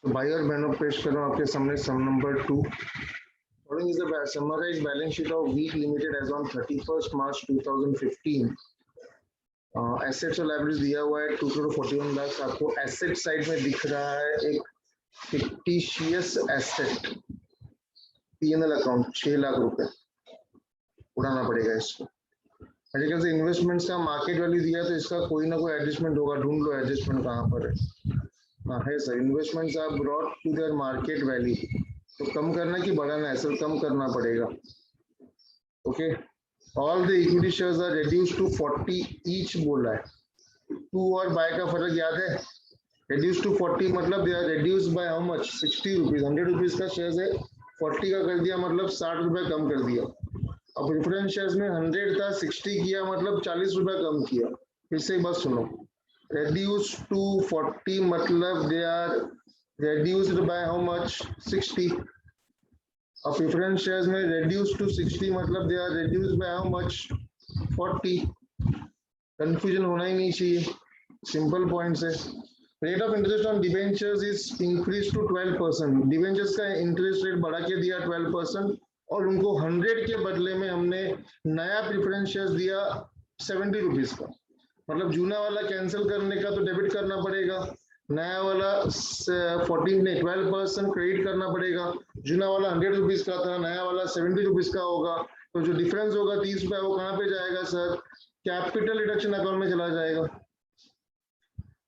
तो भाई और बहनों पेश कर रहा हूँ आपके सामने सम number 2. Following is the summarized balance sheet of Week Limited as on 31st March 2015. Assets और लाइबिलिटीज दिया हुआ है 2 करोड़ 41 लाख. आपको एसेट साइड में दिख रहा है एक fictitious asset PNL account 6 lakh रुपए उड़ाना पड़ेगा इसको. आजकल से इन्वेस्टमेंट्स का मार्केट वैल्यू दिया तो इसका कोई ना कोई एडजस्टमेंट होगा. ढूंढ लो एडजस्टमेंट कहाँ पर है. हाँ है sir. Investments are brought to their market value. तो कम करना कि बढ़ाना है सर? कम करना पड़ेगा. Okay. All the equity shares are reduced to 40 each बोला है. टू और बाय का फर्क याद है. रिड्यूस टू 40 मतलब they are reduce by how much? 60 rupees. 100 rupees का शेयर है 40 का कर दिया मतलब 60 रुपए कम कर दिया. अब प्रेफरेंस शेयर्स में 100 था 60 किया मतलब 40 रुपए कम किया. फिर से एक बात सुनो. रिड्यूस टू 40 मतलब they are reduced by how much? 60. और प्रेफरेंस शेयर्स में रिड्यूस टू 60 मतलब they are reduced by how much? 40. Confusion होना ही नहीं चाहिए. सिंपल पॉइंट्स है. Rate of interest on debentures is increase to 12%. Debentures का इंटरेस्ट रेट बढ़ा के दिया 12% और उनको 100 के बदले में हमने नया प्रेफरेंस शेयर्स दिया 70 रुपीज का. मतलब जूना वाला कैंसिल करने का तो डेबिट करना पड़ेगा. नया वाला 12% क्रेडिट करना पड़ेगा. जूना वाला 100 रुपीज का था, नया वाला 70 रुपीज का होगा. तो जो डिफरेंस होगा 30 रुपए वो कहाँ पे जाएगा सर? कैपिटल रिडक्शन अकाउंट में चला जाएगा.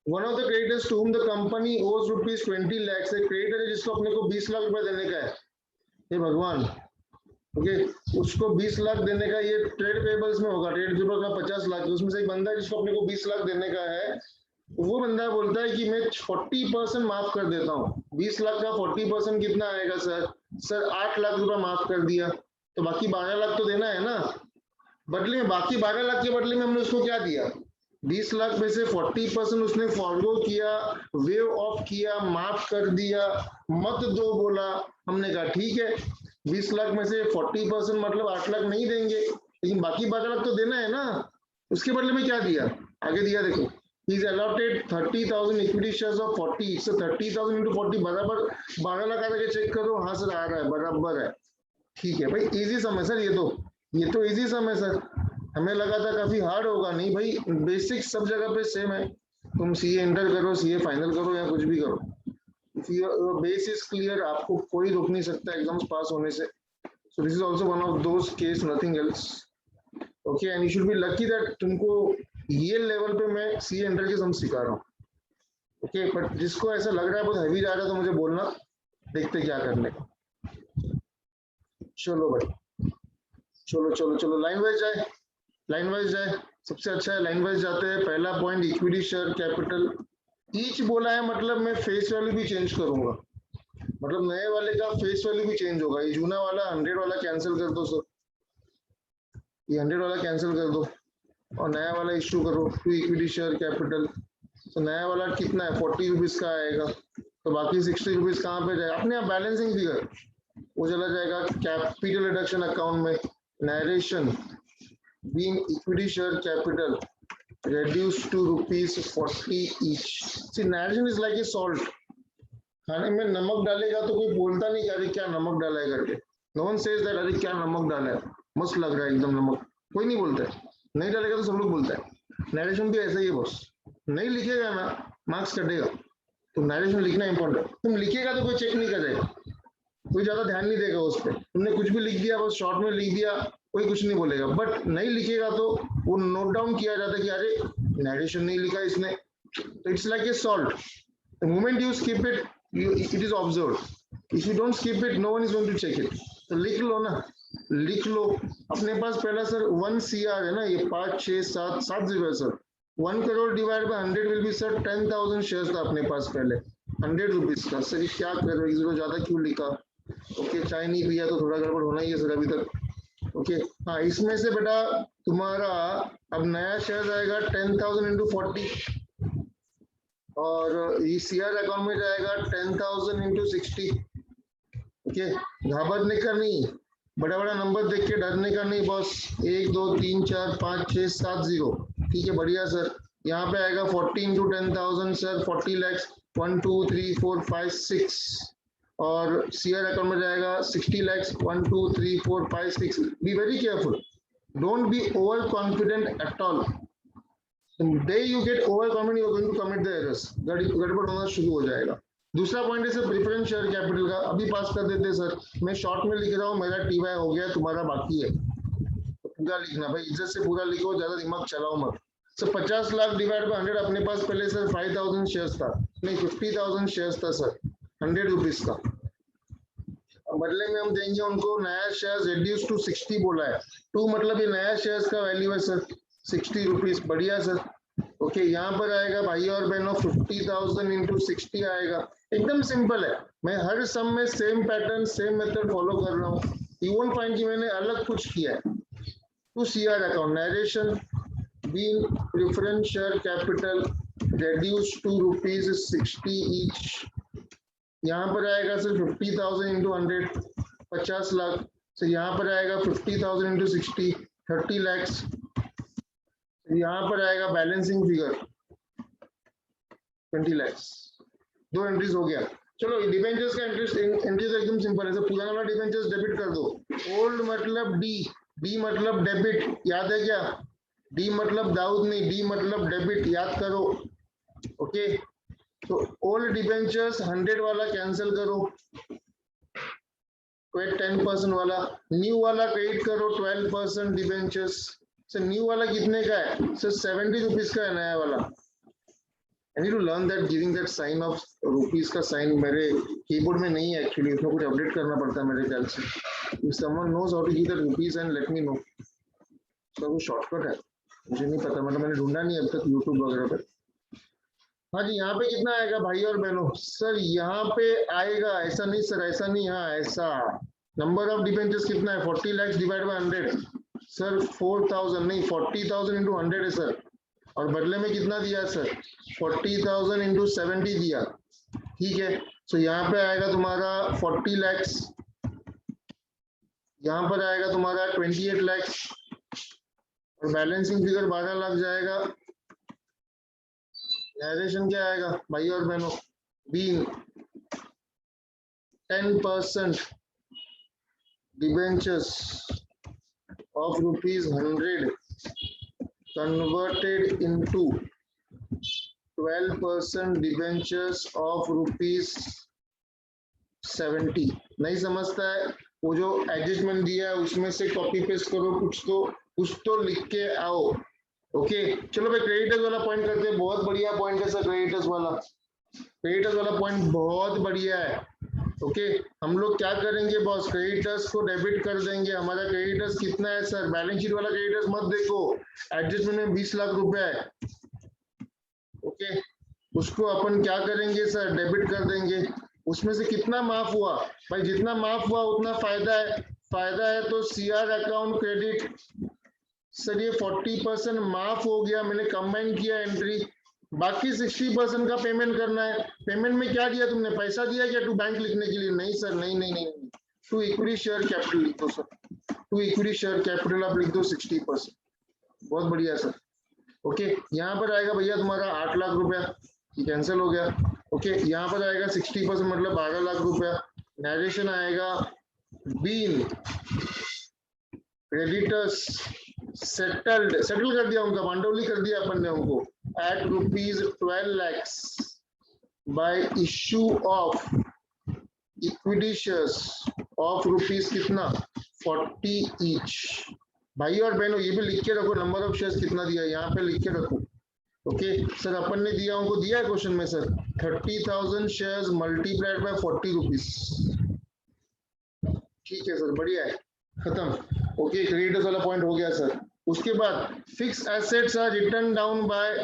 One of the creditors to whom the company owes rupees 20 lakhs. एक क्रेडिटर है जिसको अपने को 20 लाख रुपए देने का है. हे भगवान. ओके. उसको 20 लाख देने का. ये ट्रेड पेबल्स में होगा. ट्रेड पेबल का 50 लाख. उसमें से एक बंदा है जिसको अपने को 20 लाख देने का है. वो बंदा बोलता है कि मैं 40% माफ कर देता हूँ. 20 लाख का 40% कितना आएगा सर? सर 8 लाख रुपए माफ कर दिया. तो बाकी 12 लाख तो देना है ना. बदले में बाकी 12 लाख के बदले में हमने उसको क्या दिया? 20 लाख में से 40% उसने फॉरगो किया, वेव ऑफ किया, माफ कर दिया, मत दो बोला. हमने कहा ठीक है 20 लाख में से 40% मतलब 8 लाख नहीं देंगे, लेकिन बाकी 12 लाख तो देना है ना. उसके बदले में क्या दिया? आगे दिया देखो. He is allotted 30,000 equity shares of 40. So 30,000 into 40 बराबर 12 लाख आके चेक करो. हाँ सर आ रहा है, बराबर है. ठीक है भाई. इजी सम है सर. ये तो इजी सम है सर. हमें लगा था काफी हार्ड होगा. नहीं भाई, बेसिक सब जगह पे सेम है. तुम सीए इंटर करो, सीए फाइनल करो या कुछ भी करो. If your base is clear, आपको कोई रोक नहीं सकता एग्जाम्स पास होने से. So this is also one of those case, nothing else. Okay. And you should be lucky that तुमको ये लेवल पे मैं सीए इंटर के सम सिखा रहा हूँ. ओके. बट जिसको ऐसा लग रहा है बहुत हैवी जा रहा है तो मुझे बोलना, देखते क्या करने का. चलो भाई, चलो लाइन वाइज जाए. लाइन वाइज जाए सबसे अच्छा है. लाइन वाइज जाते हैं. पहला point equity share capital each बोला है मतलब मैं फेस वैल्यू भी चेंज करूंगा. मतलब नए वाले का फेस वैल्यू भी चेंज होगा. ये जूना वाला 100 वाला कैंसिल कर दो सर. ये 100 वाला कैंसिल कर दो और नया वाला इश्यू करो. To equity share capital. तो नया वाला कितना है? 40 रुपीज का आएगा. तो बाकी 60 रुपीज कहाँ पे जाएगा? अपने आप बैलेंसिंग फिगर वो चला जाएगा कैपिटल रिडक्शन अकाउंट में. Narration being equity share capital reduced to rupees 40 each. See, narration is like a salt. खाने में नमक डालेगा तो कोई बोलता नहीं कि अरे क्या नमक डाला है करके. No one says that अरे क्या नमक डाला है, मस्त लग रहा है एकदम नमक. कोई नहीं बोलता है. नहीं डालेगा तो सब लोग बोलता है. नरेशन भी ऐसा ही है बॉस. नहीं लिखेगा ना मार्क्स कटेगा. तो नरेशन लिखना इंपॉर्टेंट है. तुम लिखेगा तो कोई चेक नहीं करेगा, कोई ज्यादा ध्यान नहीं देगा उस पर. तुमने कुछ भी लिख दिया, बस शॉर्ट में लिख दिया, कोई कुछ नहीं बोलेगा. बट नहीं लिखेगा तो वो नोट डाउन किया जाता है कि अरे नरेशन नहीं लिखा इसने. तो it's like a salt. The moment you skip it, it is observed. If you don't skip it, no one is going to check it. तो लिख लो ना, लिख लो. अपने पास पहला सर 1 CR है ना, ये 5 6 7 7 0 है sir. 1 crore divide by 100 will be sir 10,000 shares था अपने पास पहले 100 रुपीज का. सर क्या कर रहे हो, इसको ज्यादा क्यों लिखा? ओके. चाय नहीं पिया तो थोड़ा गड़बड़ होना ही है सर अभी तक. ओके. हाँ, इसमें से बेटा तुम्हारा अब नया शेयर आएगा 10,000 इंटू 40 और ये सीआर अकाउंट में जाएगा 10,000 इंटू 60. ओके. घाबरने का नहीं, बड़ा बड़ा नंबर देख के डरने का नहीं बॉस. 1 2 3 4 5 6 7 0. ठीक है, बढ़िया सर. यहाँ पे आएगा 40 इंटू 10,000 सर 40 lakhs 1 2 3 4 5 6 और सीआर अकाउंट में जाएगा 60 lakhs 1 2 3 4 5 6. Be very careful, don't be over confident at all. The day you get overconfident, you are going to commit the errors. गड़बड़ होना शुरू हो जाएगा. दूसरा पॉइंट है सर प्रेफरेंस शेयर कैपिटल का. अभी पास कर देते सर. मैं शॉर्ट में लिख रहा हूँ, मेरा टीवाई हो गया, तुम्हारा बाकी है. तो पूरा लिखना भाई, इज्जत से पूरा लिखो, ज्यादा दिमाग चलाओ मत. Sir 50 lakh divide by 100. अपने पास पहले सर 5,000 शेयर्स था, नहीं 50,000 शेयर्स था सर, 100 रुपीज का. बदले में हम देंगे उनको नया शेयर रिड्यूस टू 60 बोला है. 2 मतलब ये नया शेयर्स का वैल्यू है सर 60 रुपीज. बढ़िया सर. ओके यहाँ पर आएगा भाई और बहनों 50,000 इंटू 60 आएगा. एकदम सिंपल है. मैं हर सम में same pattern same method follow कर रहा हूँ. यू वोंट फाइंड कि मैंने अलग कुछ किया है. To CR account narration being preference share capital reduce to rupees 60 each. यहाँ पर आएगा सर 50,000 इंटू 100 50 लाख. सर यहाँ पर आएगा 50,000 इंटू 60 30 lakhs. यहाँ पर आएगा बैलेंसिंग फिगर 20 lakhs. 2 एंट्रीज हो गया. चलो डिबेंचर्स का एंट्रीज एकदम सिंपल है. पुराना वाला डिबेंचर्स डेबिट कर दो. ओल्ड मतलब डी, डी मतलब डेबिट, याद है क्या? डी मतलब दाऊद नहीं, डी मतलब डेबिट, याद करो. ओके तो ओल्ड डिबेंचर्स 100 वाला कैंसिल करो, 10% वाला. न्यू वाला क्रेडिट करो 12% डिबेंचर्स. सर न्यू वाला कितने का है सर? 70 रुपीज का है नया वाला. I need to learn that giving that sign of rupees का साइन मेरे कीबोर्ड में नहीं है एक्चुअली, उसमें कुछ अपडेट करना पड़ता है मेरे ख्याल से. If someone knows how to give that rupees and let me know. तो वो शॉर्टकट है, मुझे नहीं पता, मतलब मैंने ढूंढा नहीं अब तक यूट्यूब वगैरह पे. हाँ जी यहाँ पे कितना आएगा भाई और बहनों? सर यहाँ पे आएगा, ऐसा नहीं सर, ऐसा नहीं, हाँ ऐसा. नंबर ऑफ डिबेंचर्स कितना है? 40 lakhs डिवाइड बाय 100 सर 4,000 नहीं 40,000 इंटू 100 है सर. और बदले में कितना दिया सर? 40,000 इंटू 70 दिया. ठीक है. सो यहाँ पे आएगा तुम्हारा 40 lakhs, यहाँ पर आएगा तुम्हारा 28 lakhs और बैलेंसिंग फिगर 12 लाख जाएगा. नरेशन क्या आएगा भाई और बहनों? Being 10% debentures of rupees 100 converted into 12% debentures of rupees 70. नहीं समझता है? वो जो एडजस्टमेंट दिया है उसमें से कॉपी पेस्ट करो, कुछ तो लिख के आओ. ओके चलो भाई क्रेडिटर्स वाला पॉइंट करते हैं. बहुत बढ़िया पॉइंट है सर क्रेडिटर्स वाला पॉइंट बहुत बढ़िया है. ओके हम लोग क्या करेंगे बॉस? क्रेडिटर्स को डेबिट कर देंगे. हमारा क्रेडिटर्स कितना है सर? बैलेंस शीट वाला क्रेडिटर्स मत देखो, एडजस्टमेंट में 20 लाख रुपए है. ओके उसको अपन क्या करेंगे सर? डेबिट कर देंगे. उसमें से कितना माफ हुआ भाई? जितना माफ हुआ उतना फायदा है. फायदा है तो सीआर अकाउंट क्रेडिट. सर ये 40% माफ हो गया, मैंने कंबाइन किया एंट्री. बाकी 60% का पेमेंट करना है. पेमेंट में क्या दिया तुमने? पैसा दिया क्या टू बैंक लिखने के लिए? नहीं सर, नहीं. टू इक्विटी शेयर कैपिटल लिख दो sir. To equity share capital आप लिख दो 60%. बहुत बढ़िया सर. ओके यहाँ पर आएगा भैया तुम्हारा 8 लाख रुपया, ये कैंसिल हो गया. ओके यहाँ पर आएगा 60% मतलब 12 लाख रुपया. नरेशन आएगा बीन क्रेडिटर्स सेटल कर दिया उनका, मांडोली कर दिया अपन ने उनको at rupees 12 lakhs by issue of equity shares of rupees कितना 40 each. भाई और बहनों ये भी लिख के रखो, नंबर ऑफ शेयर्स कितना दिया यहाँ पे लिख के रखो. ओके सर अपन ने दिया उनको, दिया है क्वेश्चन में sir 30,000 shares multiplied by 40 rupees. ठीक है सर बढ़िया है, खत्म. ओके क्रेडिटर्स वाला पॉइंट हो गया सर. उसके बाद fix assets are written down by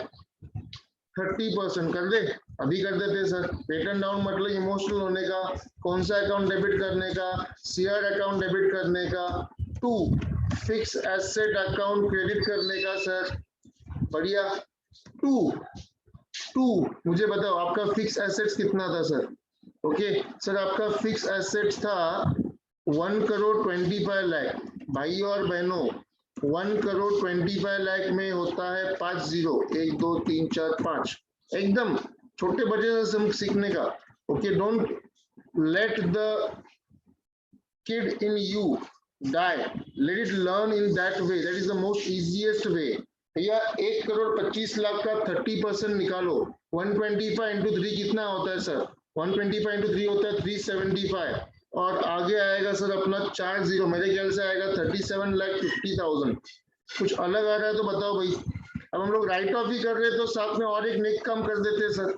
30%. कर दे, अभी कर देते सर. रिटर्न डाउन मतलब इमोशनल होने का. कौन सा अकाउंट डेबिट करने का? सीआर अकाउंट डेबिट करने का. 2 फिक्स एसेट अकाउंट क्रेडिट करने का सर. बढ़िया. 2 मुझे बताओ आपका फिक्स एसेट्स कितना था सर? ओके सर आपका फिक्स एसेट्स था 1 करोड़ 25 लाख. भाई और बहनों 1 करोड़ 25 लाख में होता है 5 जीरो, 1 2 3 4 5, एकदम छोटे बच्चे से सीखने का। Okay, don't let the kid in you die, let it learn in that way, that is the most easiest way। भैया 1 करोड़ 25 लाख का 30% निकालो, 125 इंटू 3 कितना होता है सर? 125 इंटू 3 होता है 375, और आगे आएगा सर अपना 4 जीरो, मेरे ख्याल से आएगा 37,50,000। कुछ अलग आ रहा है तो बताओ भाई। अब हम लोग राइट ऑफ ही कर रहे हैं तो साथ में और एक नेक काम कर देते हैं सर,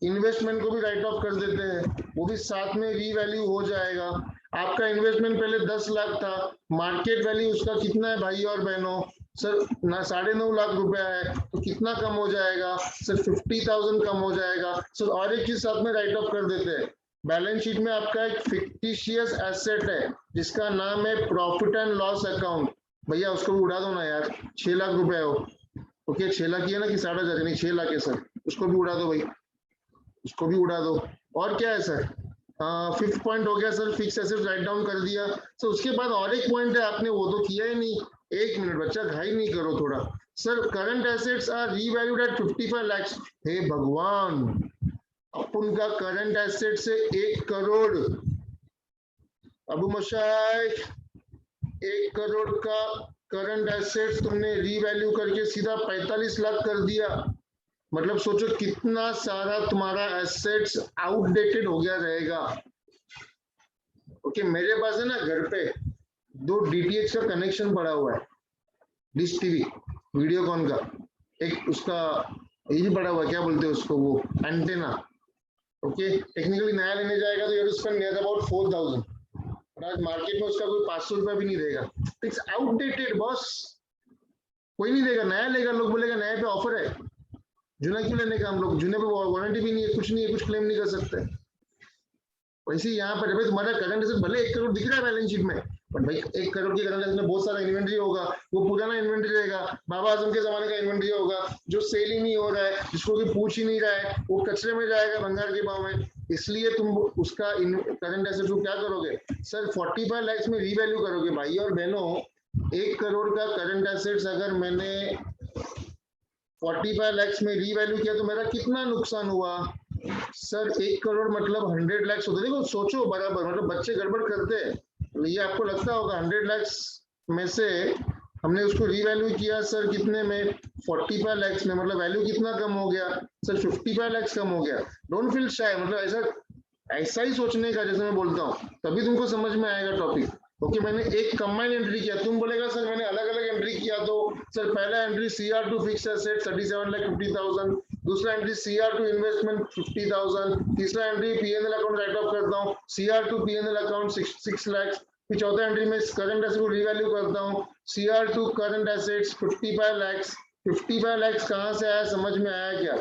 इन्वेस्टमेंट को भी राइट ऑफ कर देते हैं, वो भी साथ में रीवैल्यू हो जाएगा। आपका इन्वेस्टमेंट पहले 10 लाख था, मार्केट वैल्यू उसका कितना है भाई और बहनों? सर 9.5 लाख रुपया है, तो कितना कम हो जाएगा सर? 50,000 कम हो जाएगा सर। और एक चीज साथ में राइट ऑफ कर देते हैं, बैलेंस शीट में आपका एक फिक्टिशियस एसेट है जिसका नाम है प्रॉफिट एंड लॉस अकाउंट। भैया उसको भी उड़ा दो ना यार, 6 लाख रुपए हो। ओके, 6 लाख ही है ना कि 8.5 नहीं 6 लाख है सर, उसको भी उड़ा दो भाई, उसको भी उड़ा दो। और क्या है सर? 5th पॉइंट हो गया sir, fix asset write down कर दिया। सर उसके बाद और एक पॉइंट है, आपने वो तो किया ही नहीं। 1 मिनट बच्चा, घाई नहीं करो थोड़ा। Sir current assets are revalued at 55 lakh. हे भगवान, अपन का करंट एसेट से 1 करोड़, अबू मशाई 1 करोड़ का करंट एसेट्स तुमने रीवैल्यू करके सीधा 45 लाख कर दिया। मतलब सोचो कितना सारा तुम्हारा एसेट्स आउटडेटेड हो गया रहेगा। ओके, मेरे पास है ना घर पे 2 DTH का कनेक्शन पड़ा हुआ है, डिश टीवी वीडियोकॉन का, एक उसका ये भी पड़ा हुआ है, क्या बोलते हैं उसको, वो एंटेना। ओके, टेक्निकली नया लेने जाएगा तो ये स्पेंड नियर अबाउट 4,000, और आज मार्केट में उसका कोई 500 रुपया भी नहीं रहेगा। इट्स आउटडेटेड बॉस, कोई नहीं देगा, नया लेगा, लोग बोलेगा नए पे ऑफर है, जुना क्यों लेने का? हम लोग जुने पे वारंटी भी नहीं है, कुछ नहीं है, कुछ क्लेम नहीं कर सकते। वैसे यहाँ पर भाई तुम्हारा करंट एसेट भले 1 करोड़ दिख रहा है बैलेंस शीट में, बट भाई 1 करोड़ की करंट एसेट में बहुत सारा इन्वेंट्री होगा, वो पुराना इन्वेंट्री रहेगा, बाबा आजम के जमाने का इन्वेंट्री होगा जो सेल ही नहीं हो रहा है, जिसको कोई पूछ ही नहीं रहा है, वो कचरे में जाएगा भंगार के भाव में। इसलिए तुम उसका करंट एसेट को क्या करोगे सर? 45 लाख में रीवैल्यू करोगे। भाई और बहनों, 1 करोड़ का करंट एसेट्स अगर मैंने 45 लाख में रीवैल्यू किया तो मेरा कितना नुकसान हुआ सर? 1 करोड़ मतलब 100 लाख होते। देखो सोचो बराबर, मतलब बच्चे गड़बड़ करते हैं। ये आपको लगता होगा 100 लाख में से हमने उसको रीवैल्यू किया सर कितने में? 45 लाख में, मतलब वैल्यू कितना कम हो गया सर? 55 लाख कम हो गया। डोंट फील शाय, मतलब ऐसा ही सोचने का, जैसे मैं बोलता हूँ तभी तुमको समझ में आएगा टॉपिक। ओके, मैंने एक कंबाइंड एंट्री किया, तुम बोलेगा सर मैंने अलग अलग एंट्री किया तो सर पहला एंट्री CR2 फिक्स एसेट 37,50,000, दूसरा एंट्री CR2 इन्वेस्टमेंट 50,000, तीसरा entry P&L account right of करता हूँ, CR2 P&L अकाउंट 6 लाख, फिर चौथा एंट्री में करंट एसेट को रीवैल्यू करता हूँ, CR2 current assets 55 lakh. 55 lakh कहाँ से आया, समझ में आया क्या?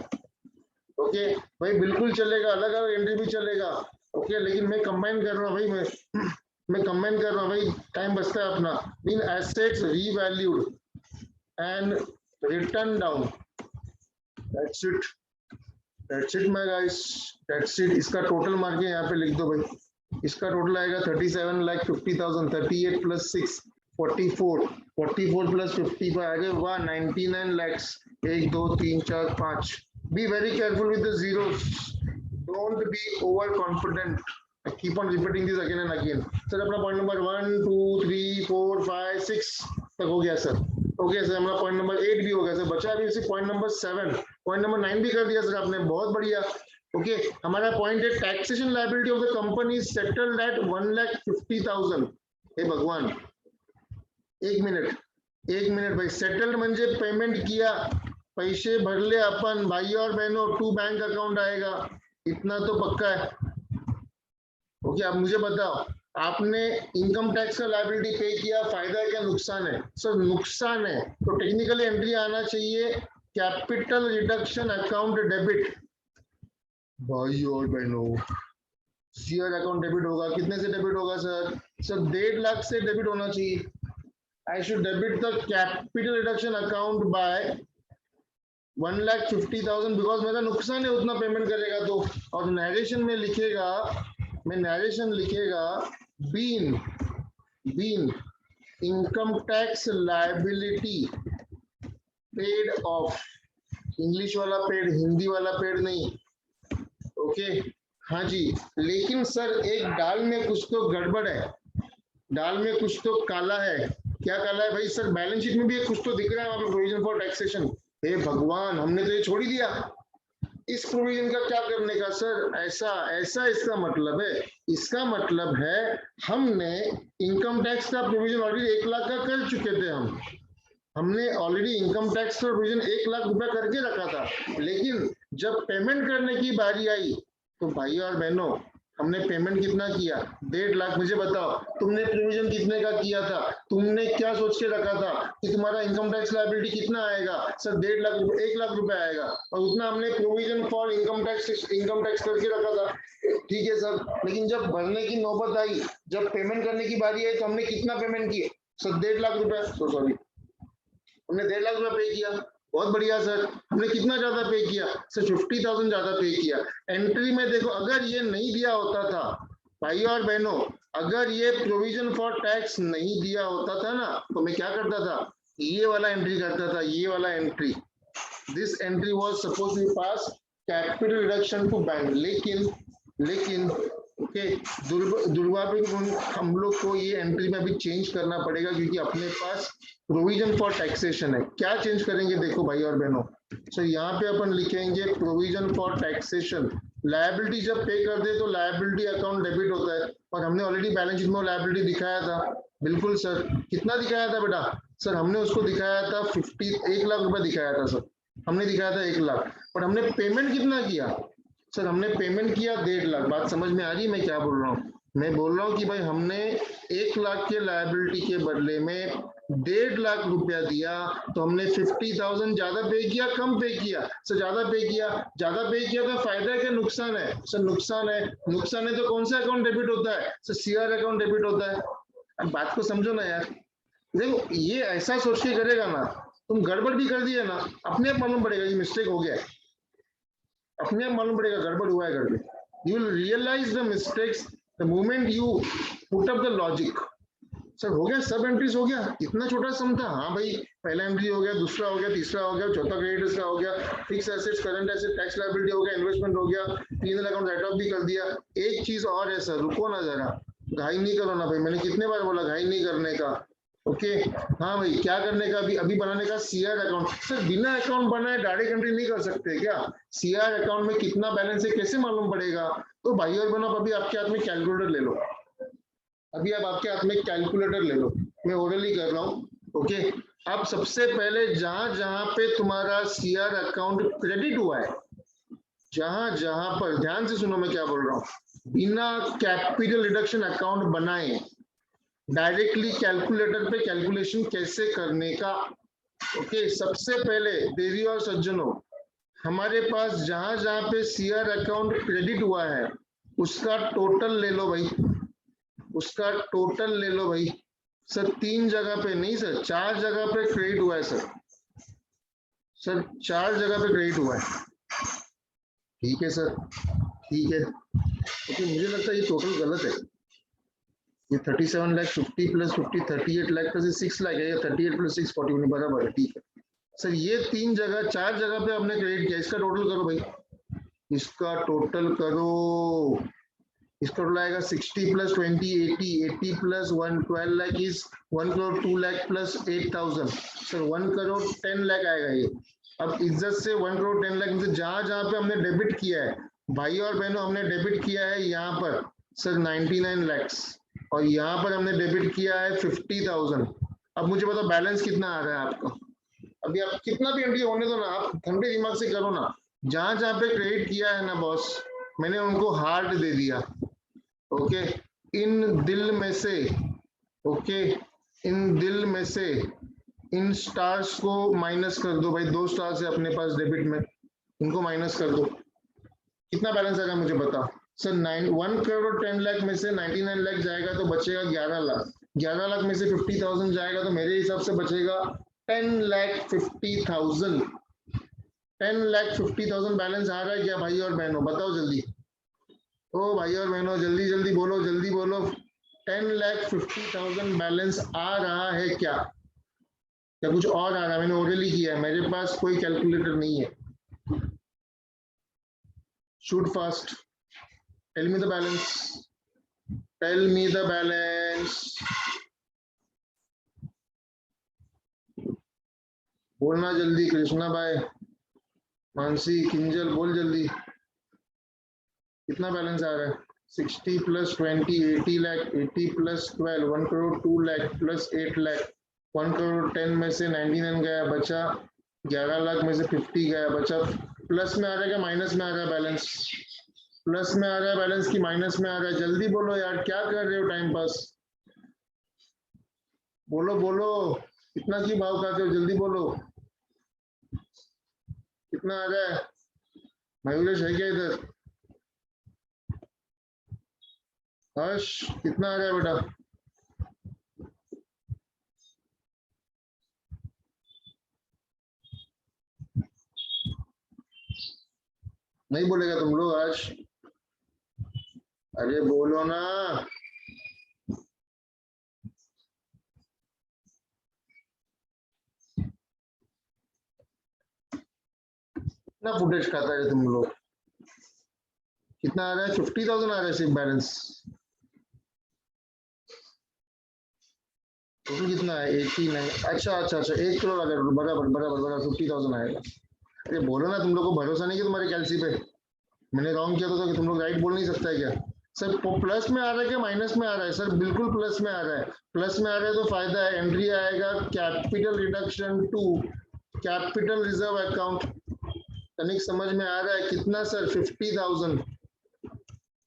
ओके भाई, बिल्कुल चलेगा, अलग अलग एंट्री भी चलेगा। ओके, लेकिन मैं कंबाइन कर रहा हूँ भाई, मैं कंबाइन कर रहा हूँ भाई, टाइम बचता है अपना। In assets revalued and return down, that's it, that's it my guys, that's it. इसका टोटल मार के यहाँ पे लिख दो भाई, इसका टोटल आएगा 37,50,000, 38 प्लस 6 44, 44 प्लस 55 आएगा 199 lakhs। 1 2 3 4 5। Be very careful with the zeros. Don't be overconfident. I keep on repeating this again and again. Sir अपना पॉइंट नंबर 1 2 3 4 5 6 तक हो गया सर। ओके सर, हमारा पॉइंट नंबर 8 भी हो गया सर, बचा अभी पॉइंट नंबर 7, पॉइंट नंबर 9 भी कर दिया सर आपने, बहुत बढ़िया। ओके, हमारा पॉइंट है taxation liability of the company settled at 1,50,000। हे भगवान, एक मिनिट भाई, सेटल्ड म्हणजे पेमेंट किया, पैसे भरले अपन, भाई और बहनों, टू बैंक अकाउंट आएगा, इतना तो पक्का है। ओके, अब मुझे बताओ, आपने इनकम टैक्स का लायबिलिटी पे किया, फायदा है क्या नुकसान है? सर नुकसान है, तो टेक्निकली एंट्री आना चाहिए कैपिटल रिडक्शन अकाउंट डेबिट। भाई और बहनों, शेयर अकाउंट डेबिट होगा, कितने से डेबिट होगा सर? सर 1.5 लाख से डेबिट होना चाहिए। I should debit the capital reduction account by 1,50,000 because मेरा नुकसान है उतना पेमेंट करेगा तो। और नरेशन में लिखेगा, मैं नरेशन लिखेगा being income tax liability paid off, English वाला पेड, हिंदी वाला पेड नहीं, ओके। हाँ जी, लेकिन सर एक दाल में कुछ तो गड़बड़ है, दाल में कुछ तो काला है। क्या काला है भाई? सर बैलेंस शीट में भी कुछ तो दिख रहा है वहां पे, प्रोविजन फॉर टैक्सेशन। हे भगवान, हमने तो ये छोड़ ही दिया। इस प्रोविजन का क्या करने का सर? ऐसा ऐसा इसका मतलब है, इसका मतलब है हमने इनकम टैक्स का प्रोविजन ऑलरेडी 1 लाख का कर चुके थे। हमने ऑलरेडी इनकम टैक्स का प्रोविजन 1 लाख रुपया करके रखा था, लेकिन जब पेमेंट करने की बारी आई तो भाई और बहनों, हमने पेमेंट कितना किया? 1.5 लाख। मुझे बताओ, तुमने प्रोविजन कितने का किया था? तुमने क्या सोच के रखा था कि तुम्हारा इनकम टैक्स लायबिलिटी कितना आएगा? सर 1.5 लाख, 1 लाख रुपए आएगा, और उतना हमने प्रोविजन फॉर इनकम टैक्स करके रखा था। ठीक है सर, लेकिन जब भरने की नौबत आई, जब पेमेंट करने की बारी आई, तो हमने कितना पेमेंट किया? सर 1.5 लाख रुपए। सॉरी, हमने 1.5 लाख रुपए पे किया। बहुत बढ़िया सर, हमने कितना ज्यादा पे किया? सर 50,000 ज्यादा पे किया। एंट्री में देखो, अगर ये नहीं दिया होता था भाई और बहनों, अगर ये प्रोविजन फॉर टैक्स नहीं दिया होता था ना, तो मैं क्या करता था? ये वाला एंट्री करता था, ये वाला entry. This entry was suppose to pass capital reduction to bank, लेकिन ओके, दुर्भाग्य हम लोग को ये एंट्री में अभी चेंज करना पड़ेगा, क्योंकि अपने पास प्रोविजन फॉर टैक्सेशन है। क्या चेंज करेंगे देखो भाई और बहनों, सो यहाँ पे अपन लिखेंगे प्रोविजन फॉर टैक्सेशन। लायबिलिटी जब पे कर दे तो लायबिलिटी अकाउंट डेबिट होता है, और हमने ऑलरेडी बैलेंस शीट में लायबिलिटी दिखाया था। बिल्कुल सर, कितना दिखाया था बेटा? सर हमने उसको दिखाया था 1 लाख रुपए दिखाया था सर, हमने दिखाया था 1 लाख, पर हमने पेमेंट कितना किया? सर हमने पेमेंट किया 1.5 लाख। बात समझ में आ रही है मैं क्या बोल रहा हूँ? मैं बोल रहा हूँ कि भाई हमने 1 लाख के लायबिलिटी के बदले में 1.5 लाख रुपया दिया, तो हमने 50,000 ज्यादा पे किया, कम पे किया? सर ज्यादा पे किया। ज्यादा पे किया तो फायदा है क्या नुकसान है? सर नुकसान है। नुकसान है तो कौन सा अकाउंट डेबिट होता है? सर सीआर अकाउंट डेबिट होता है। अब बात को समझो ना यार, देखो ये ऐसा सोच के करेगा ना, तुम गड़बड़ भी कर दिए ना, अपने आप मालूम पड़ेगा ये मिस्टेक हो गया है, अपने आप मालूम पड़ेगा गड़बड़ हुआ है करके। You will realise the mistakes the moment you put up the logic. Sir हो गया, सब एंट्रीज हो गया, इतना छोटा सम था। हाँ भाई, पहला एंट्री हो गया, दूसरा हो गया, तीसरा हो गया, चौथा क्रेडिटर्स का हो गया, fix assets, current asset, tax liability हो गया, इन्वेस्टमेंट हो गया, पी&एल अकाउंट राइट ऑफ भी कर दिया। एक चीज और है सर, रुको ना जरा, घाई नहीं करो ना भाई, मैंने कितने बार बोला घाई नहीं करने का। ओके हाँ भाई, क्या करने का? अभी बनाने का सीआर अकाउंट। सर बिना अकाउंट बनाए डायरेक्ट एंट्री नहीं कर सकते क्या? सीआर अकाउंट में कितना बैलेंस है कैसे मालूम पड़ेगा? तो भाई और बहनों, अभी आपके हाथ में कैलकुलेटर ले लो, अभी आप आपके हाथ में कैलकुलेटर ले लो, मैं ओरली कर रहा हूँ। ओके, अब सबसे पहले जहां जहां पे तुम्हारा सीआर अकाउंट क्रेडिट हुआ है, जहां जहां पर, ध्यान से सुनो मैं क्या बोल रहा हूँ, बिना कैपिटल रिडक्शन अकाउंट बनाए डायरेक्टली कैलकुलेटर पे कैलकुलेशन कैसे करने का। ओके, सबसे पहले देवी और सज्जनों, हमारे पास जहां जहां पे सीआर अकाउंट क्रेडिट हुआ है उसका टोटल ले लो भाई, उसका टोटल ले लो भाई। सर 3 जगह पे नहीं सर, 4 जगह पे क्रेडिट हुआ है सर, सर 4 जगह पे क्रेडिट हुआ है। ठीक है सर, ठीक है। ओके, मुझे लगता है ये टोटल गलत है, ये 37 लाख 50 प्लस 50 38 लाख प्लस 6 लाख है, ये 38 प्लस 6 41 बराबर है। ठीक है सर, ये 3 जगह 4 जगह पे हमने क्रेडिट किया, इसका टोटल करो भाई, इसका टोटल करो। इसका टोटल आएगा 60 plus 20 80, 80 plus 1 12 lakh is 1 crore 2 lakh plus 8,000, sir 1 crore 10 lakh आएगा ये। अब इज्जत से 1 करोड़ 10 लाख में जहां जहां पे हमने डेबिट किया है भाई और बहनों, हमने डेबिट किया है यहाँ पर सर 99 लाख, और यहाँ पर हमने डेबिट किया है 50,000। अब मुझे बताओ बैलेंस कितना आ रहा है आपका? अभी आप कितना भी एंट्री होने दो ना, आप ठंडे दिमाग से करो ना। जहां जहां पे क्रेडिट किया है ना बॉस, मैंने उनको हार्ट दे दिया। ओके, इन दिल में से, ओके इन दिल में से इन स्टार्स को माइनस कर दो भाई, 2 स्टार्स है अपने पास डेबिट में, इनको माइनस कर दो। कितना बैलेंस आएगा मुझे बता सर? 1 करोड़ 10 लाख में से 99 लाख जाएगा तो बचेगा 11 लाख, 11 लाख में से 50,000 जाएगा तो मेरे हिसाब से बचेगा 10,50,000। 10,50,000 बैलेंस आ रहा है क्या भाई और बहनों? बताओ जल्दी, ओ भाई और बहनों जल्दी जल्दी बोलो, जल्दी बोलो। 10,50,000 बैलेंस आ रहा है क्या, या कुछ और आ रहा है? मैंने ओरली किया है, मेरे पास कोई कैलकुलेटर नहीं है. Shoot fast. Tell me the balance. Tell me the balance. बोलना जल्दी. कृष्णा भाई, मानसी, किंजल, बोल जल्दी. कितना बैलेंस आ रहा है? 60 plus 20 80 lakh, 80 plus 12 1 crore, 2 lakh plus 8 lakh, 1 crore 10 में से 99 गया, बचा 11 लाख में से 50 गया, बचा. प्लस में आ रहा है क्या माइनस में आ रहा है बैलेंस? प्लस में आ रहा है बैलेंस की माइनस में आ रहा है? जल्दी बोलो यार, क्या कर रहे हो टाइम पास? बोलो बोलो, कितना की भाव खाते हो? जल्दी बोलो, कितना आ रहा है? मयूरेश है क्या इधर? हर्ष, कितना आ रहा है बेटा? नहीं बोलेगा तुम लोग आज? अरे बोलो ना. कितना फुटेज खाता है तुम लोग? कितना आ रहा है? 50,000 आ रहा है सिर्फ बैलेंस. टोटल कितना है? 89. अच्छा अच्छा अच्छा, 1 करोड़ आ गया. बराबर बराबर बराबर, 50,000 आएगा. अरे बोलो ना, तुम लोग को भरोसा नहीं है तुम्हारे कैलसी पे? मैंने रॉन्ग किया तो तुम लोग राइट बोल नहीं सकता है क्या? सर प्लस में आ रहा है क्या माइनस में आ रहा है? सर बिल्कुल प्लस में आ रहा है. प्लस में आ रहा है तो फायदा है. एंट्री आएगा capital reduction to capital reserve account. तनिक समझ में आ रहा है? कितना सर? 50,000.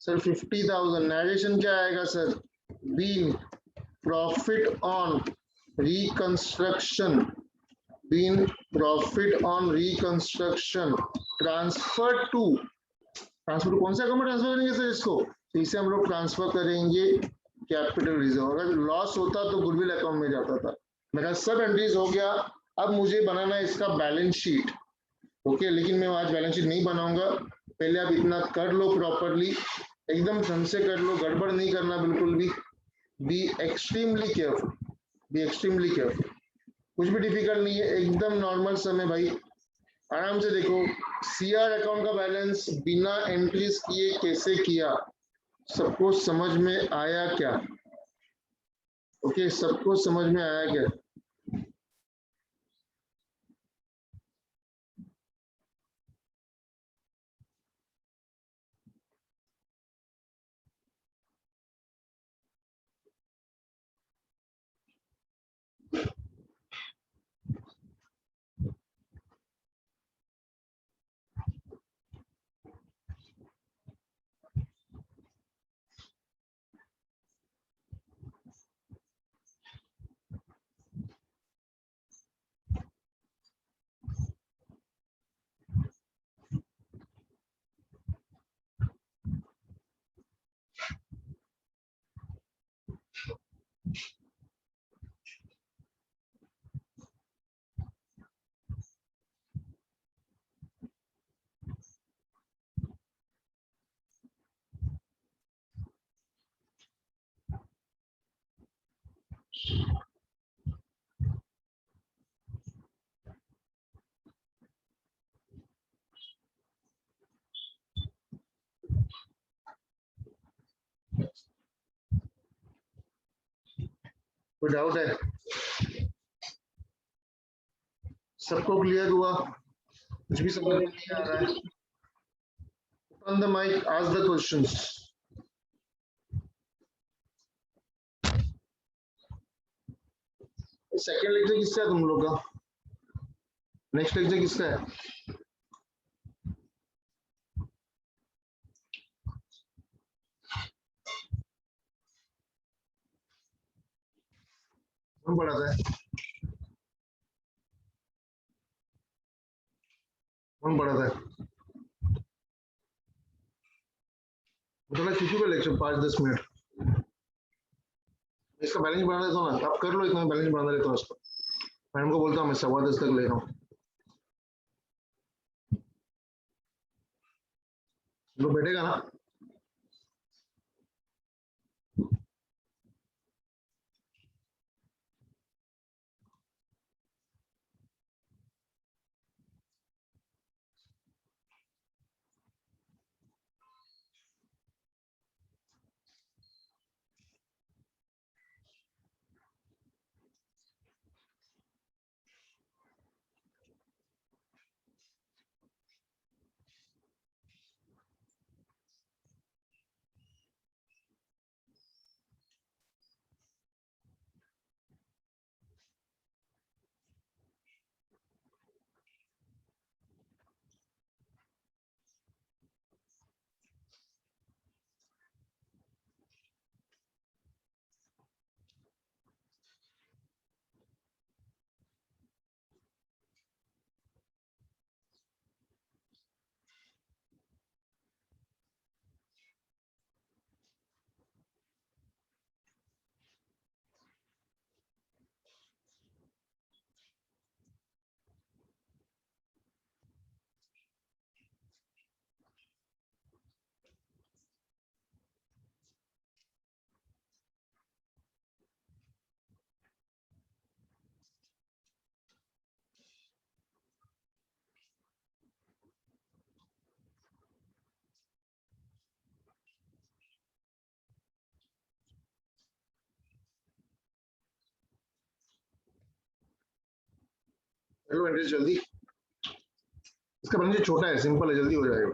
सर 50,000. नरेशन क्या आएगा sir? Being profit on reconstruction. Being profit on reconstruction transfer to. Transfer to कौन से अकाउंट में ट्रांसफर करेंगे सर इसको? तो इसे हम लोग ट्रांसफर करेंगे कैपिटल रिजर्व. अगर लॉस होता तो गुडविल अकाउंट में जाता था. मेरा सब एंट्रीज हो गया. अब मुझे बनाना है इसका बैलेंस शीट. ओके, लेकिन मैं आज बैलेंस शीट नहीं बनाऊंगा. पहले आप इतना कर लो प्रॉपरली, एकदम ढंग से कर लो, गड़बड़ नहीं करना बिल्कुल भी. Be extremely careful. Be extremely careful. कुछ भी डिफिकल्ट नहीं है, एकदम नॉर्मल समय भाई. आराम से देखो. सीआर अकाउंट का बैलेंस बिना एंट्रीज किए कैसे किया, सबको समझ में आया क्या? ओके, सबको समझ में आया क्या? कोई डाउट है? सबको क्लियर हुआ? कुछ भी समझ में नहीं आ रहा है? On the mic, ask the questions. Second lecture किसका है तुम लोग का? नेक्स्ट लेक्चर किसका है? कौन पढ़ाता है? कौन पढ़ाता है? मतलब किसी का लेक्चर 5-10 मिनट. इसका बैलेंस बना देता हूँ ना, आप कर लो. इतना बैलेंस बना देता हूँ इसका. मैडम को बोलता हूँ मैं 10:15 तक ले रहा हूँ. लोग बैठेगा ना? हेलो एंट्री जल्दी, इसका बैलेंस शीट छोटा है, सिंपल है, जल्दी हो जाएगा।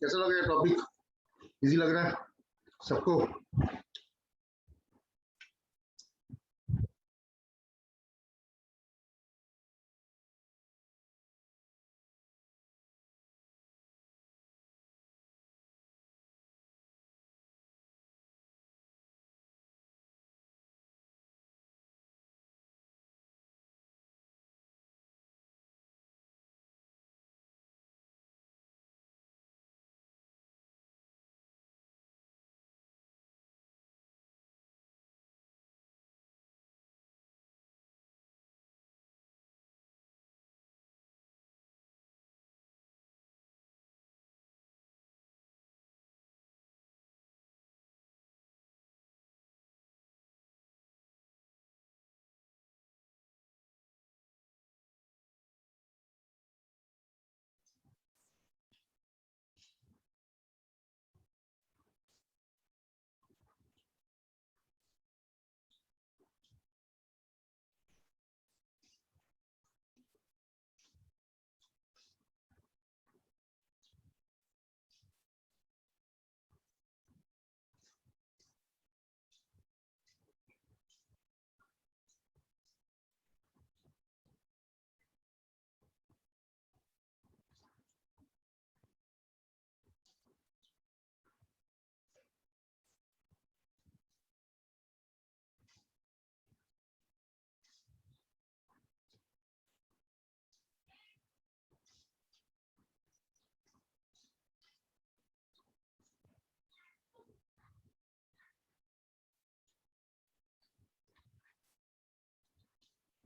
कैसा लग रहा है टॉपिक? इजी लग रहा है सबको?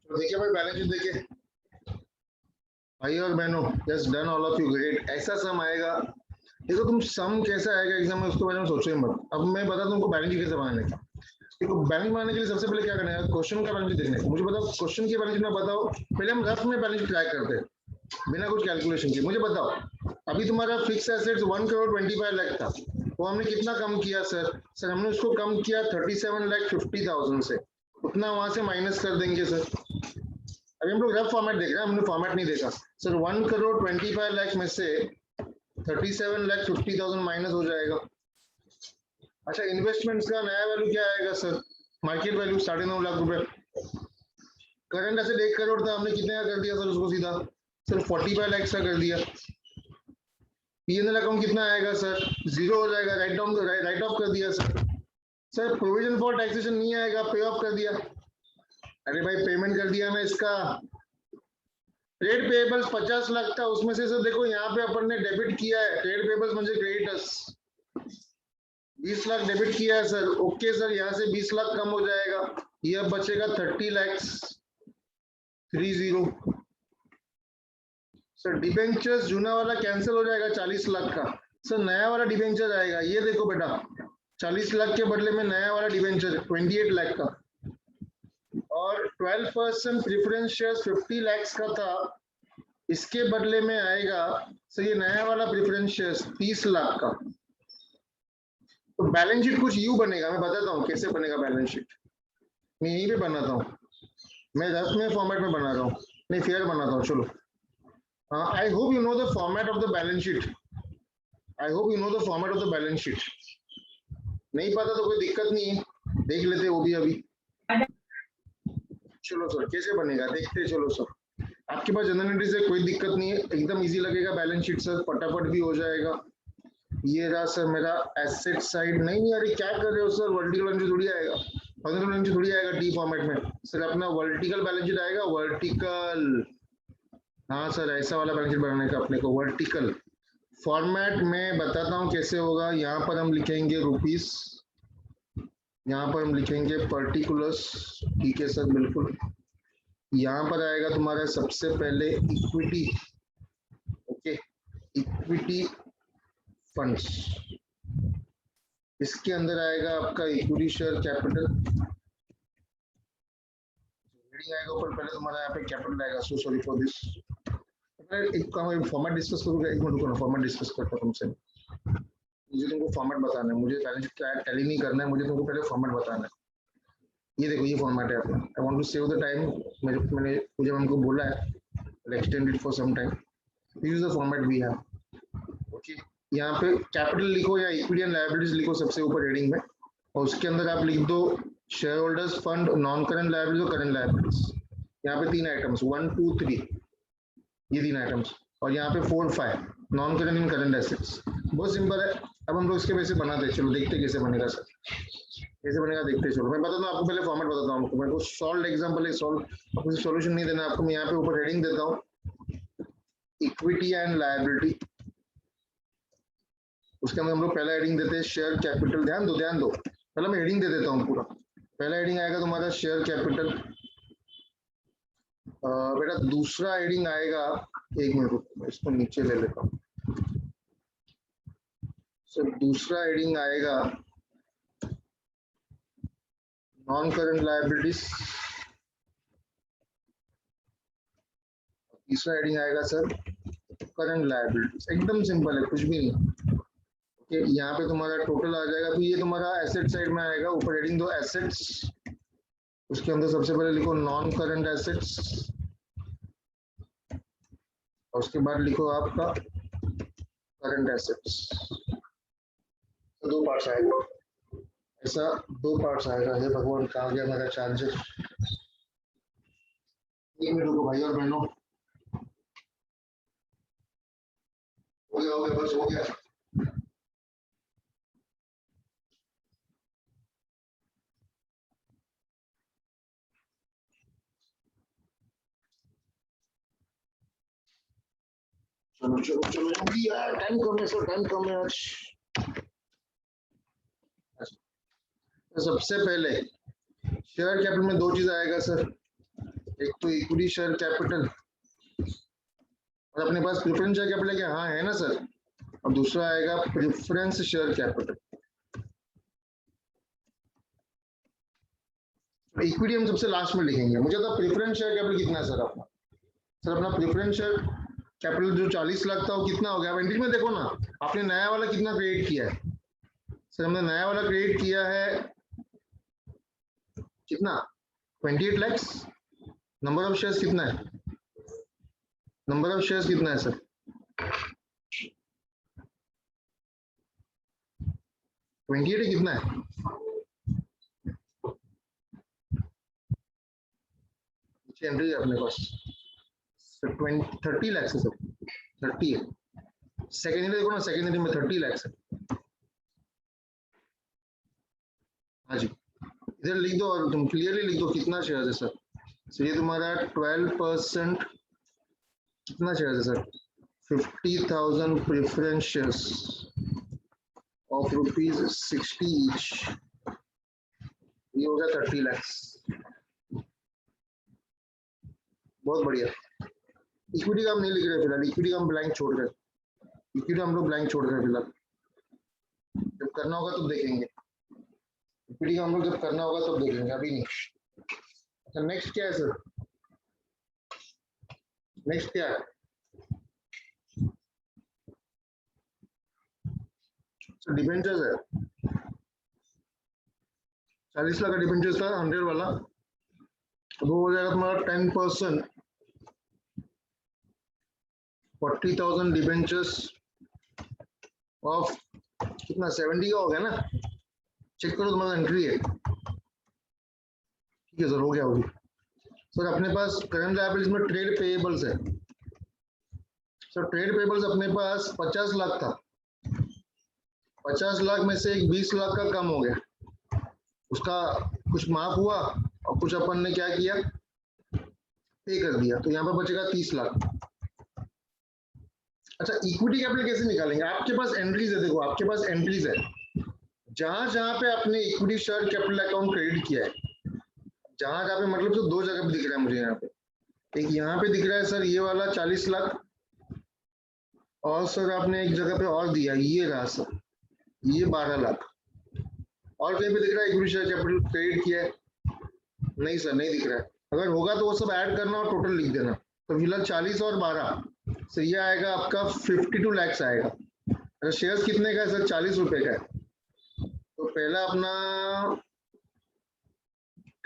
तो देखिए भाई, बैलेंस शीट देखिए भाई और बहनों, just done all of you, great. ऐसा सम आएगा, देखो तुम सम कैसा आएगा एग्जाम में उसके बारे में सोचो ही मत। अब मैं बता दूं तुमको बैलेंस शीट कैसे बनाने का। देखो बैलेंस बनाने के लिए सबसे पहले क्या करना है, क्वेश्चन का बैलेंस शीट देखना है। मुझे बताओ क्वेश्चन की बैलेंस शीट में बताओ, पहले हम रफ में बैलेंस शीट ट्राई करते हैं बिना कुछ कैलकुलेशन के। मुझे बताओ अभी तुम्हारा फिक्स एसेट्स 1,25,00,000 था, वो हमने कितना कम किया सर? सर हमने उसको कम किया 37,50,000 से, उतना वहां से माइनस कर देंगे सर। अभी हम लोग रफ फॉर्मेट देख रहे हैं, हमने फॉर्मेट नहीं देखा सर। 1,25,00,000 में से 37,50,000 माइनस हो जाएगा। अच्छा, इन्वेस्टमेंट्स का नया वैल्यू क्या आएगा सर? मार्केट वैल्यू 9.5 लाख रुपए। करंट एसेट 1 करोड़ था, हमने कितने का कर दिया सर उसको सीधा? सर 45 लाख का कर दिया। पीएनएल अकाउंट कितना आएगा सर? 0 हो जाएगा, राइट ऑफ कर दिया sir. Sir provision for taxation नहीं आएगा, पे ऑफ कर दिया। अरे भाई पेमेंट कर दिया ना इसका। ट्रेड पेबल्स 50 लाख था, उसमें से सर देखो यहाँ पे अपन ने डेबिट किया है, ट्रेड पेबल्स म्हणजे क्रेडिटर्स 20 लाख डेबिट किया है सर। ओके सर, यहाँ से 20 लाख कम हो जाएगा, ये अब बचेगा 30 लाख 30। सर डिबेंचर्स जूना वाला कैंसिल हो जाएगा 40 लाख का। सर नया वाला डिबेंचर आएगा, ये देखो बेटा 40 लाख के बदले में नया वाला डिबेंचर 28 लाख का, और 12% प्रेफरेंस शेयर्स 50 लाख का था, इसके बदले में आएगा सर ये नया वाला प्रेफरेंस शेयर्स 30 लाख का। तो बैलेंस शीट कुछ यू बनेगा, मैं बताता हूँ कैसे बनेगा बैलेंस शीट। मैं यहीं पे बनाता हूँ, मैं रफ में फॉर्मेट में बना रहा हूँ, नहीं फेयर बनाता हूँ। चलो, आई hope you know the format of the balance sheet. I hope you know the format of the balance sheet. नहीं पता तो कोई दिक्कत नहीं है, देख लेते वो भी अभी। चलो सर कैसे बनेगा देखते, चलो सर। आपके पास जनरल एंट्री से कोई दिक्कत नहीं है, एकदम इजी लगेगा बैलेंस शीट सर, फटाफट भी हो जाएगा। ये रहा सर मेरा एसेट साइड। नहीं अरे क्या कर रहे हो सर, वर्टिकल एंट्री थोड़ी आएगा। हॉरिजॉन्टल बैलेंस शीट थोड़ी आएगा टी फॉर्मेट में सर, अपना वर्टिकल बैलेंस शीट आएगा, वर्टिकल। हाँ सर, ऐसा वाला बैलेंस शीट बनाने का अपने को, वर्टिकल फॉर्मेट में बताता हूँ कैसे होगा। यहाँ पर हम लिखेंगे रुपीस, यहाँ पर हम लिखेंगे पर्टिकुलर्स, ठीक है सर बिल्कुल। यहाँ पर आएगा तुम्हारा सबसे पहले इक्विटी, ओके, इक्विटी फंड्स, इसके अंदर आएगा आपका इक्विटी शेयर कैपिटल, हेडिंग आएगा ऊपर, पहले तुम्हारा यहाँ पे कैपिटल आएगा, सो सॉरी फॉर दिस। एक काम फॉर्मेट डिस्कस करूंगा, एक मिनट रुको ना, फॉर्मेट डिस्कस करता हूँ तुमसे। मुझे तुमको फॉर्मेट बताना है, मुझे बैलेंस शीट टैली नहीं करना है, मुझे तुमको पहले फॉर्मेट बताना है। ये देखो ये फॉर्मेट है अपना, I want to save the time, मैंने मुझे हमको बोला है extend it for some time, this is the format we have, okay. यहाँ पे कैपिटल लिखो या इक्विटी एंड लायबिलिटीज लिखो सबसे ऊपर हेडिंग में, और उसके अंदर आप लिख दो share holders fund, non current liabilities और करंट लायबिलिटीज। यहाँ पे 3 आइटम्स, 1 2 3, ये 3 आइटम्स, और यहाँ पे 4 5 non current in current assets. बहुत सिंपल है। अब हम लोग इसके वैसे बनाते हैं, चलो देखते कैसे बनेगा सर, कैसे बनेगा देखते चलो। मैं बताता हूँ आपको, पहले फॉर्मेट बताता हूँ आपको, मेरे को सॉल्व एग्जांपल है, सॉल्व आपको सॉल्यूशन नहीं देना आपको, मैं यहाँ पे ऊपर हेडिंग देता हूँ इक्विटी एंड लायबिलिटी, उसके अंदर हम लोग पहला हेडिंग देते हैं शेयर कैपिटल। ध्यान दो पहले मैं हेडिंग दे देता हूँ पूरा। पहला हेडिंग आएगा तुम्हारा शेयर कैपिटल, बेटा दूसरा हेडिंग आएगा, एक मिनट इसको नीचे ले लेता हूँ सर, दूसरा हेडिंग आएगा नॉन करंट लायबिलिटीज, तीसरा हेडिंग आएगा सर करंट लायबिलिटीज। एकदम सिंपल है, कुछ भी नहीं, ओके। यहाँ पे तुम्हारा टोटल आ जाएगा, तो ये तुम्हारा एसेट साइड में आएगा, ऊपर हेडिंग दो एसेट्स, उसके अंदर सबसे पहले लिखो नॉन करंट एसेट्स, और उसके बाद लिखो आपका करंट एसेट्स। तो 2 पार्ट्स आएगा, ऐसा 2 पार्ट्स आएगा। हे भगवान, कहाँ गया मेरा चार्जर? एक मिनट रुको भाई और बहनों, हो गया बस हो गया। चलो चलो चलो जल्दी यार, टाइम कम है सर, टाइम कम है आज। तो सबसे पहले शेयर कैपिटल में 2 चीज आएगा सर, एक तो इक्विटी शेयर कैपिटल, और अपने पास प्रेफरेंस शेयर कैपिटल क्या? हाँ है ना सर। और दूसरा आएगा प्रेफरेंस शेयर कैपिटल। इक्विटी हम सबसे लास्ट में लिखेंगे। मुझे तो प्रेफरेंस शेयर कैपिटल कितना है सर अपना? सर अपना प्रेफरेंस शेयर कैपिटल जो 40 लाख था वो कितना हो गया? एंट्री में देखो ना, आपने नया वाला कितना क्रिएट किया है? सर हमने नया वाला क्रिएट किया है कितना? 28 lakhs। नंबर ऑफ शेयर्स कितना है? नंबर ऑफ शेयर्स कितना है सर? 28 कितना है? एंट्री है अपने पास 30 lakhs है सर, 30 है। सेकेंडरी देखो ना, सेकेंडरी में 30 lakhs है। हाँ जी, इधर लिख दो और तुम क्लियरली लिख दो कितना शेयर है सर। सर ये तुम्हारा 12% कितना शेयर है sir? 50,000 preference shares of ₹60 each, ये हो गया 30 lakhs। बहुत बढ़िया। इक्विटी का हम नहीं लिख रहे फिलहाल, इक्विटी का हम ब्लैंक छोड़ रहे, इक्विटी हम लोग ब्लैंक छोड़ रहे फिलहाल, जब करना होगा तब देखेंगे। इक्विटी का हम लोग जब करना होगा तब देखेंगे, अभी नहीं। अच्छा नेक्स्ट क्या है सर? नेक्स्ट क्या है? डिबेंचर्स है, 40 लाख का डिबेंचर्स था 100 वाला, वो हो जाएगा तुम्हारा 10%, 40,000 डिबेंचर्स ऑफ कितना? 70 का हो गया ना? चेक करो तुम्हारा एंट्री है, ठीक है सर, हो गया होगी सर। अपने पास करंट लायबिलिटीज में ट्रेड पेएबल्स है सर। ट्रेड पेएबल्स अपने पास 50 लाख था, 50 लाख में से एक 20 लाख का कम हो गया, उसका कुछ माफ हुआ और कुछ अपन ने क्या किया, पे कर दिया, तो यहाँ पर बचेगा 30 लाख। अच्छा, इक्विटी कैपिटल कैसे निकालेंगे? आपके पास एंट्रीज है, देखो आपके पास एंट्रीज है, जहां जहां पे आपने equity share capital account credit किया है, जहां जहां पे मतलब तो दो जगह पे दिख रहा है मुझे यहाँ पे। एक यहाँ पे दिख रहा है सर ये वाला 40 लाख, और सर आपने एक जगह पे और दिया, ये रहा सर, ये 12 लाख। और कहीं पे दिख रहा है इक्विटी शेयर कैपिटल क्रेडिट किया है? नहीं सर, नहीं दिख रहा है। अगर होगा तो वो सब ऐड करना और टोटल लिख देना। तो फिलहाल 40 और 12 सर ये आएगा आपका 52 लैक्स आएगा। अच्छा, शेयर्स कितने का है सर? 40 रुपए का है। तो पहला अपना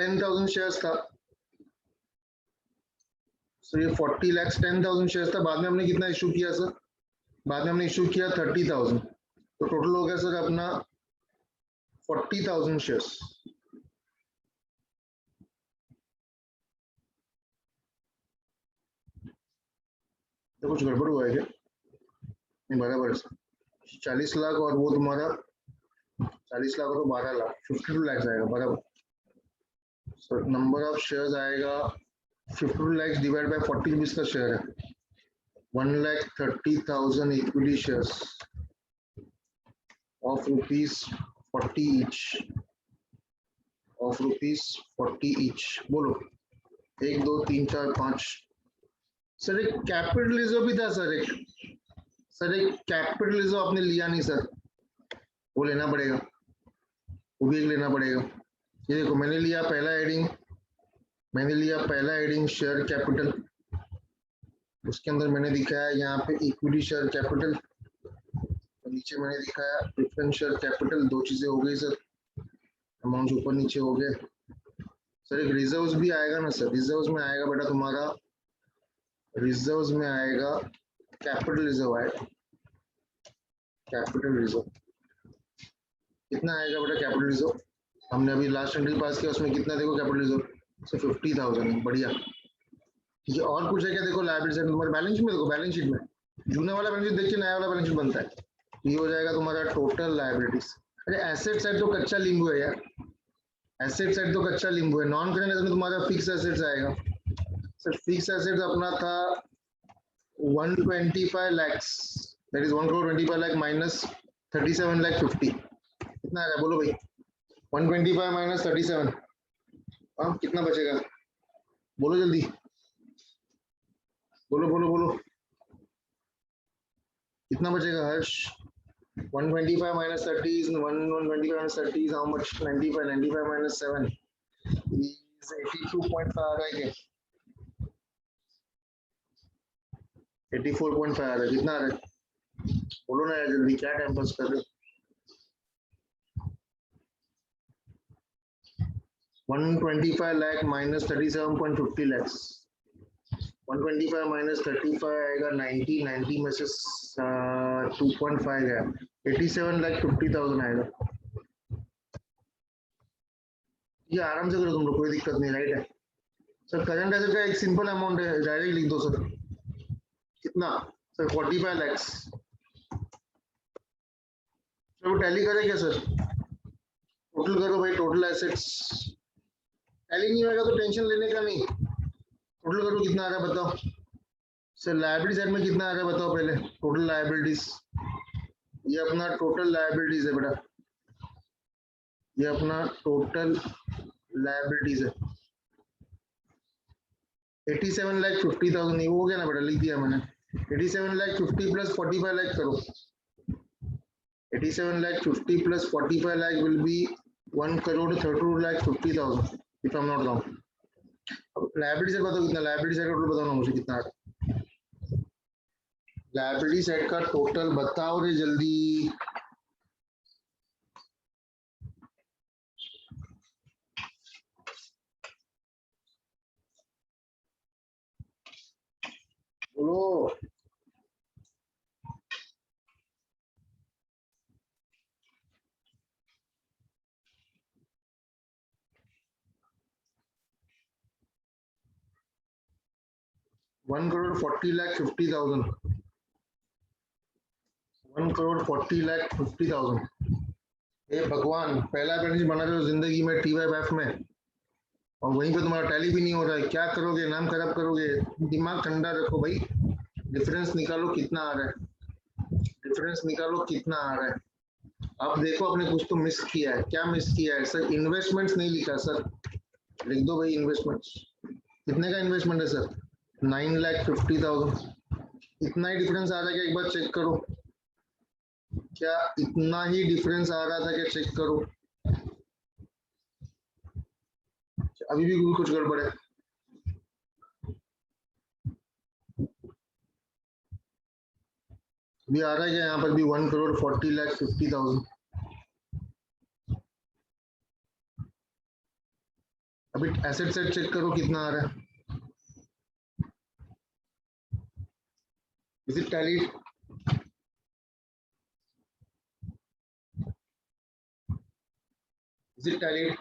10,000 शेयर्स था, सर ये 40 लैक्स 10,000 शेयर्स था। बाद में हमने कितना इशू किया सर? बाद में हमने इशू किया 30,000। तो टोटल हो गया सर अपना 40,000 शेयर्स। तो कुछ गड़बड़ हुआ है क्या? नहीं, बराबर है सर। 40 लाख और वो तुम्हारा 40 लाख और तो 12 लाख, 52 लैक्स आएगा बराबर। सर नंबर ऑफ शेयर्स आएगा 52 लैक्स डिवाइड बाय 40 रुपीज का शेयर है, 1,30,000 equity shares of ₹40 each, of ₹40 each. बोलो 1 2 3 4 5। सर एक कैपिटल रिजर्व भी था सर, एक कैपिटल रिजर्व आपने लिया नहीं सर, वो लेना पड़ेगा, वो भी एक लेना पड़ेगा। ये देखो मैंने लिया पहला हेडिंग शेयर कैपिटल, उसके अंदर मैंने दिखाया यहाँ पे इक्विटी शेयर कैपिटल, नीचे मैंने दिखाया प्रेफरेंस शेयर कैपिटल। दो चीजें हो गई सर, अमाउंट ऊपर नीचे हो गए। सर एक रिजर्व्स भी आएगा ना सर, रिजर्व्स में आएगा बेटा तुम्हारा, रिजर्व्स में आएगा कैपिटल रिजर्व आएगा, कैपिटल रिजर्व कितना आएगा बेटा? कैपिटल रिजर्व हमने अभी लास्ट एंट्री पास किया, उसमें कितना देखो कैपिटल रिजर्व सर 50,000। बढ़िया, ठीक है। और कुछ है क्या? देखो लायबिलिटी साइड तुम्हारे बैलेंस शीट में, देखो बैलेंस शीट में जूने वाला बैलेंस शीट देखिए, नया वाला बैलेंस शीट बनता है, ये हो जाएगा तुम्हारा टोटल लायबिलिटीज। अरे एसेट साइड तो कच्चा लींबू है यार, एसेट साइड तो कच्चा लींबू है। नॉन करेंट में तुम्हारा फिक्स एसेट्स आएगा सर, फिक्स एसेट्स अपना था 125 lakhs, that is 1,25 lakh minus 37 lakh 50, कितना आ रहा है बोलो भाई? 125 माइनस 37, हाँ कितना बचेगा? बोलो जल्दी, बोलो बोलो बोलो, कितना बचेगा हर्ष? 125 minus 30 is 125 minus 30 is how much? 95. 95 minus 7 is 82.5 आ रहा है क्या? 84.5 आ रहा है, कितना आ रहा है? बोलो ना यार जल्दी, क्या टाइम पास कर रहे हो? 125 लाख माइनस 37.50 lakhs, 125 माइनस 35 आएगा 90, 90 में से 2.5 है, 87 लाख 50,000 आएगा। ये आराम से करो तुम लोग, कोई दिक्कत नहीं, राइट है सर। करंट एसेट का एक सिंपल अमाउंट है, डायरेक्ट लिख दो सर, कितना सर? 45 लैक्स। चलो टैली करें क्या सर? टोटल करो भाई, टोटल एसेट्स। टैली नहीं होगा तो टेंशन लेने का नहीं, टोटल करो कितना आ रहा है बताओ सर। लायबिलिटी साइड में कितना आ रहा है बताओ पहले? टोटल लायबिलिटीज, ये अपना टोटल लायबिलिटीज है बेटा, ये अपना टोटल लायबिलिटीज है 87 लाख 50,000। ये हो गया ना बेटा, लिख दिया मैंने। 87 लाख 50 प्लस 45 लाख करो, 87 lakh 50 plus 45 lakh will be 1,32 lakh 50,000 if I am not wrong. Liability side बताओ कितना, लायबिलिटी साइड का टोटल बताओ ना मुझे कितना है? लायबिलिटी साइड का टोटल बताओ रे जल्दी। बोलो $1,40,50,000, $1,40,50,000। ए भगवान, पहला बैलेंस शीट बना रहे हो जिंदगी में T/F में, और वहीं पे तुम्हारा टैली भी नहीं हो रहा है, क्या करोगे? नाम खराब करोगे। दिमाग ठंडा रखो भाई, डिफरेंस निकालो कितना आ रहा है, डिफरेंस निकालो कितना आ रहा है। अब देखो आपने कुछ तो मिस किया है, क्या मिस किया है सर? इन्वेस्टमेंट्स नहीं लिखा सर, लिख दो भाई इन्वेस्टमेंट्स। कितने का इन्वेस्टमेंट है सर? 9,50,000। इतना ही डिफरेंस आ रहा है क्या? एक बार चेक करो, क्या इतना ही डिफरेंस आ रहा था? क्या चेक करो, अभी भी कुछ गड़बड़ है? अभी आ रहा है क्या यहाँ पर भी 1,40,50,000? अभी एसेट सेट चेक करो कितना आ रहा है। Is it tallied? Is it tallied?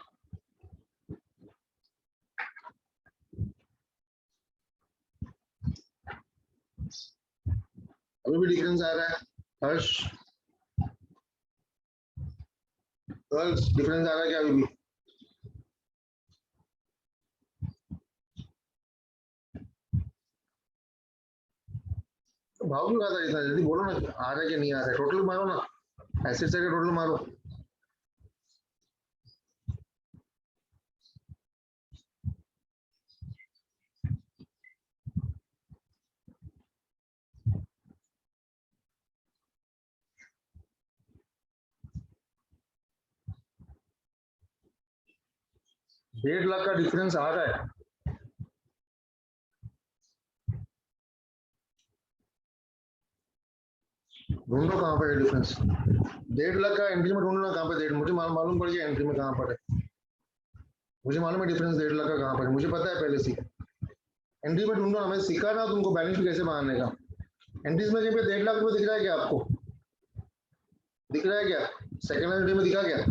अभी भी डिफरेंस आ रहा है? हर्ष, गर्ल्स, डिफरेंस आ रहा है क्या अभी भी? तो भाव क्यों आता है इतना जल्दी? बोलो ना आ रहा है कि नहीं आ रहा है, टोटल मारो ना, एसेट से टोटल मारो। ₹1.5 लाख का डिफरेंस आ रहा है। ढूंढो कहाँ पर है डिफरेंस। 1.5 लाख का एंट्री में ढूंढो ना, कहाँ पे डेढ़, मुझे मालूम पड़ गया एंट्री में कहाँ पर है। मुझे मालूम है डिफरेंस 1.5 लाख का कहाँ पर है, मुझे पता है पहले से। एंट्री में ढूंढो, हमें सिखा ना तुमको बैलेंस शीट कैसे बनाने का। एंट्रीज में कहीं पे 1.5 लाख रुपए दिख रहा है क्या आपको? दिख रहा है क्या? सेकंड एंट्री में दिखा क्या?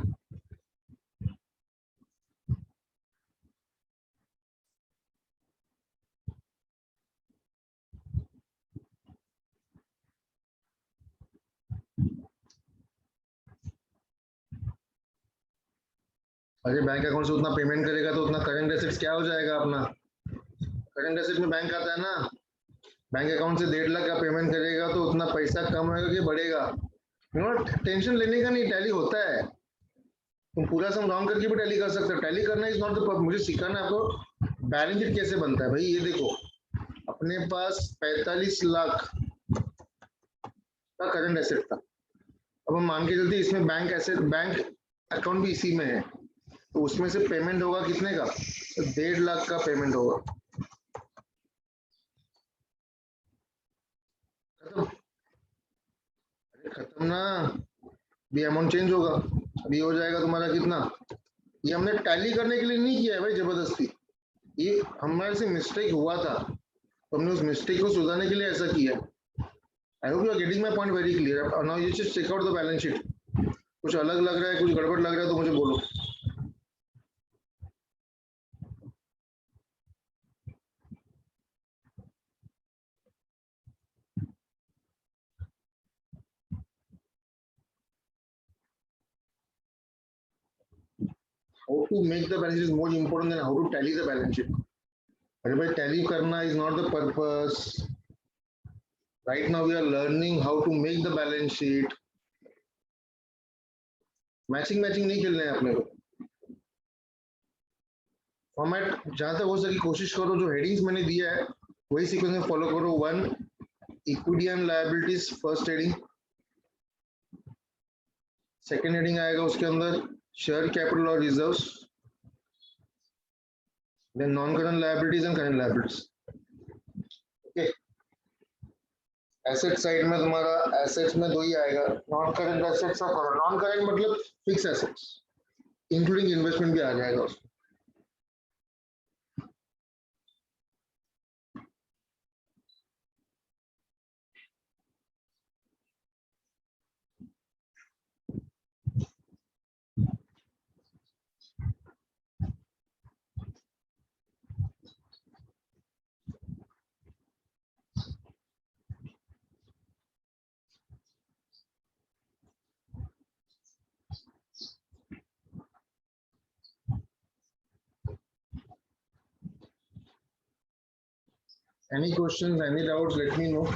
अरे बैंक अकाउंट से उतना पेमेंट करेगा तो उतना करंट एसेट्स क्या हो जाएगा अपना? करंट एसेट में बैंक आता है ना। बैंक अकाउंट से 1.5 लाख का पेमेंट करेगा तो उतना पैसा कम होगा कि बढ़ेगा? यू नो, टेंशन लेने का नहीं, टैली होता है। तुम पूरा सम राउंड करके भी टैली कर सकते हो, टैली करना इज नॉट द, मुझे सिखाना है आपको बैलेंस शीट कैसे बनता है भाई। ये देखो, अपने पास 45 लाख का करंट एसेट था। अब हम मान के चलते इसमें बैंक एसेट, बैंक अकाउंट भी इसी में है, तो उसमें से पेमेंट होगा कितने का? तो 1.5 लाख का पेमेंट होगा। खत्म? अरे खत्म ना, भी अमाउंट चेंज होगा। अभी हो जाएगा तुम्हारा कितना? ये हमने टैली करने के लिए नहीं किया है भाई जबरदस्ती, ये हमारे से मिस्टेक हुआ था, तो हमने उस मिस्टेक को सुधारने के लिए ऐसा किया। I hope you are getting my point very clear. Now you just check out the balance sheet. कुछ अलग लग रहा है, कुछ गड़बड़ लग रहा है तो मुझे बोलो। How to make the balance sheet is more important than how to tally the balance sheet. अरे भाई, टैली करना is not the purpose. Right now we are learning how to make the balance sheet. Matching matching नहीं खेलना है अपने को। Format जहां तक हो सके कोशिश करो, जो हेडिंग्स मैंने दिया है वही सीक्वेंस में फॉलो करो। 1, equity and liabilities, first heading. Second heading आएगा उसके अंदर शेयर कैपिटल और reserves, then non current liabilities and current liabilities. Okay, asset side में तुम्हारा एसेट्स में दो ही आएगा, नॉन करंट एसेट्स और करंट। नॉन करंट मतलब फिक्स एसेट्स, इंक्लूडिंग इन्वेस्टमेंट भी आ जाएगा उसमें। Any questions, any doubts, let me know.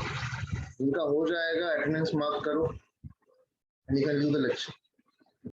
इनका हो जाएगा, अटेंडेंस मार्क करो and you can do the lecture.